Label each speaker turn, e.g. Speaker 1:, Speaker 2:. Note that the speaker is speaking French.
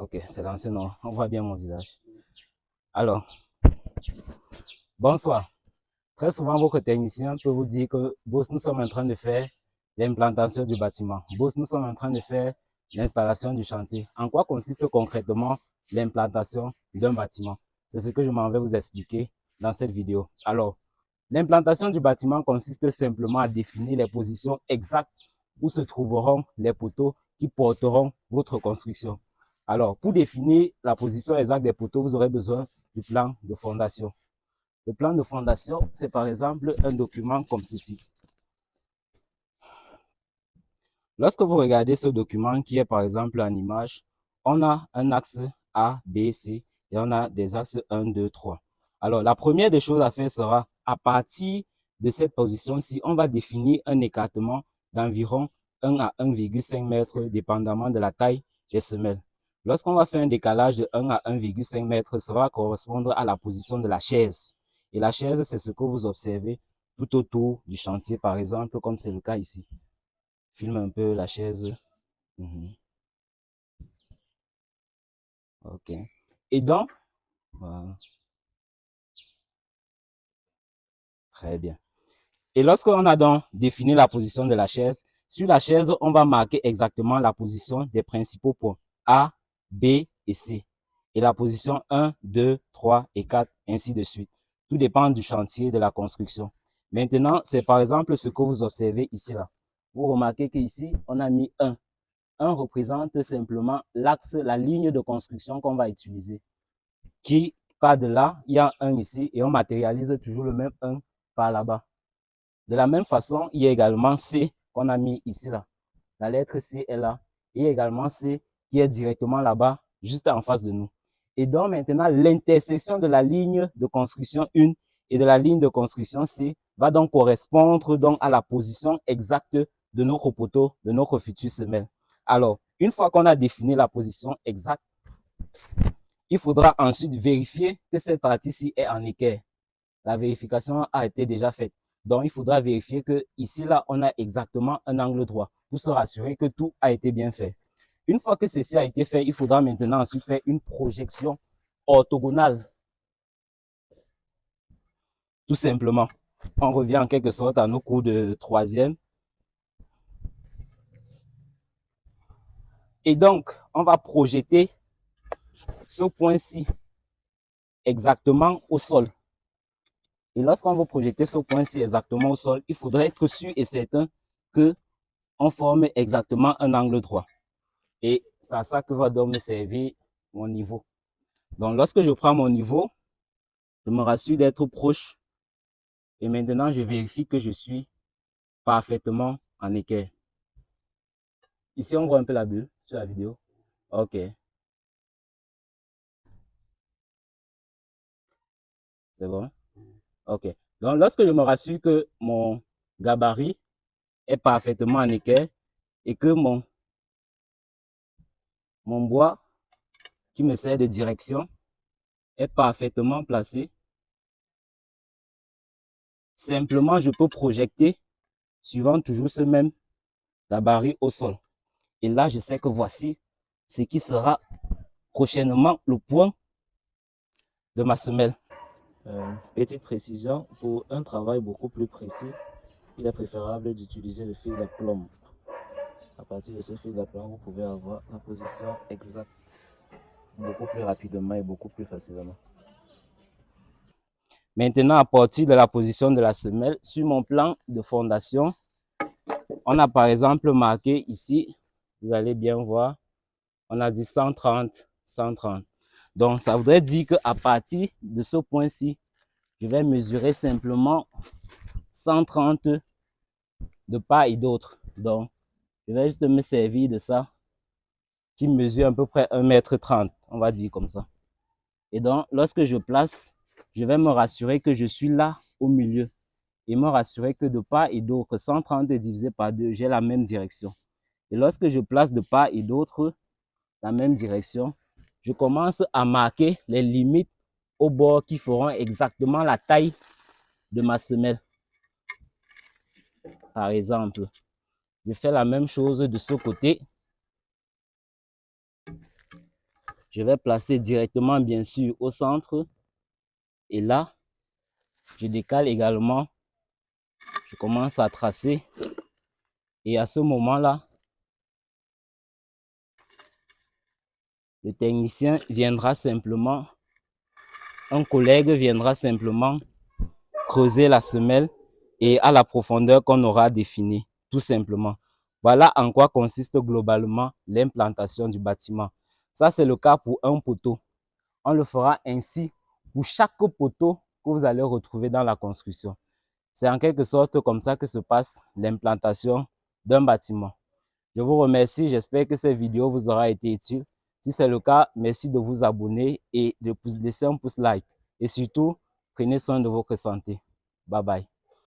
Speaker 1: Ok, c'est lancé, non? On voit bien mon visage. Alors, bonsoir. Très souvent, votre technicien peut vous dire que Boss, nous sommes en train de faire l'implantation du bâtiment. Boss, nous sommes en train de faire l'installation du chantier. En quoi consiste concrètement l'implantation d'un bâtiment? C'est ce que je m'en vais vous expliquer dans cette vidéo. Alors, l'implantation du bâtiment consiste simplement à définir les positions exactes où se trouveront les poteaux qui porteront votre construction. Alors, pour définir la position exacte des poteaux, vous aurez besoin du plan de fondation. Le plan de fondation, c'est par exemple un document comme ceci. Lorsque vous regardez ce document qui est par exemple en image, on a un axe A, B, C et on a des axes 1, 2, 3. Alors, la première des choses à faire sera, à partir de cette position-ci, on va définir un écartement d'environ 1 à 1,5 mètres, dépendamment de la taille des semelles. Lorsqu'on va faire un décalage de 1 à 1,5 mètres, ça va correspondre à la position de la chaise. Et la chaise, c'est ce que vous observez tout autour du chantier, par exemple, comme c'est le cas ici. Filme un peu la chaise. Ok. Et donc, voilà. Très bien. Et lorsqu'on a donc défini la position de la chaise, sur la chaise, on va marquer exactement la position des principaux points A, B et C. Et la position 1, 2, 3 et 4, ainsi de suite. Tout dépend du chantier de la construction. Maintenant, c'est par exemple ce que vous observez ici là. Vous remarquez qu'ici, on a mis 1. 1 représente simplement l'axe, la ligne de construction qu'on va utiliser. Qui part de là, il y a 1 ici et on matérialise toujours le même 1 par là-bas. De la même façon, il y a également C qu'on a mis ici là. La lettre C est là. Il y a également C qui est directement là-bas, juste en face de nous. Et donc maintenant, l'intersection de la ligne de construction 1 et de la ligne de construction C va donc correspondre donc à la position exacte de notre poteau, de notre future semelle. Alors, une fois qu'on a défini la position exacte, il faudra ensuite vérifier que cette partie-ci est en équerre. La vérification a été déjà faite. Donc, il faudra vérifier que ici, là, on a exactement un angle droit pour se rassurer que tout a été bien fait. Une fois que ceci a été fait, il faudra maintenant ensuite faire une projection orthogonale. Tout simplement. On revient en quelque sorte à nos cours de troisième. Et donc, on va projeter ce point-ci exactement au sol. Et lorsqu'on va projeter ce point-ci exactement au sol, il faudrait être sûr et certain que on forme exactement un angle droit. Et c'est à ça que va donc me servir mon niveau. Donc, lorsque je prends mon niveau, je me rassure d'être proche. Et maintenant, je vérifie que je suis parfaitement en équerre. Ici, on voit un peu la bulle sur la vidéo. OK. C'est bon? OK. Donc, lorsque je me rassure que mon gabarit est parfaitement en équerre et que mon bois qui me sert de direction est parfaitement placé, simplement, je peux projeter suivant toujours ce même gabarit au sol. Et là, je sais que voici ce qui sera prochainement le point de ma semelle. Petite précision, pour un travail beaucoup plus précis, il est préférable d'utiliser le fil d'aplomb. À partir de ce fil d'aplomb, vous pouvez avoir la position exacte beaucoup plus rapidement et beaucoup plus facilement. Maintenant, à partir de la position de la semelle, sur mon plan de fondation, on a par exemple marqué ici, vous allez bien voir, on a dit 130, 130. Donc, ça voudrait dire qu'à partir de ce point-ci, je vais mesurer simplement 130 de part et d'autre. Donc, je vais juste me servir de ça, qui mesure à peu près 1,30 m, on va dire comme ça. Et donc, lorsque je place, je vais me rassurer que je suis là au milieu. Et me rassurer que de part et d'autre, 130 divisé par 2, j'ai la même direction. Et lorsque je place de part et d'autre la même direction, je commence à marquer les limites au bord qui feront exactement la taille de ma semelle. Par exemple, je fais la même chose de ce côté. Je vais placer directement, bien sûr, au centre. Et là, je décale également. Je commence à tracer. Et à ce moment-là, le technicien viendra simplement, un collègue viendra simplement creuser la semelle et à la profondeur qu'on aura définie, tout simplement. Voilà en quoi consiste globalement l'implantation du bâtiment. Ça, c'est le cas pour un poteau. On le fera ainsi pour chaque poteau que vous allez retrouver dans la construction. C'est en quelque sorte comme ça que se passe l'implantation d'un bâtiment. Je vous remercie, j'espère que cette vidéo vous aura été utile. Si c'est le cas, merci de vous abonner et de laisser un pouce like. Et surtout, prenez soin de votre santé. Bye bye.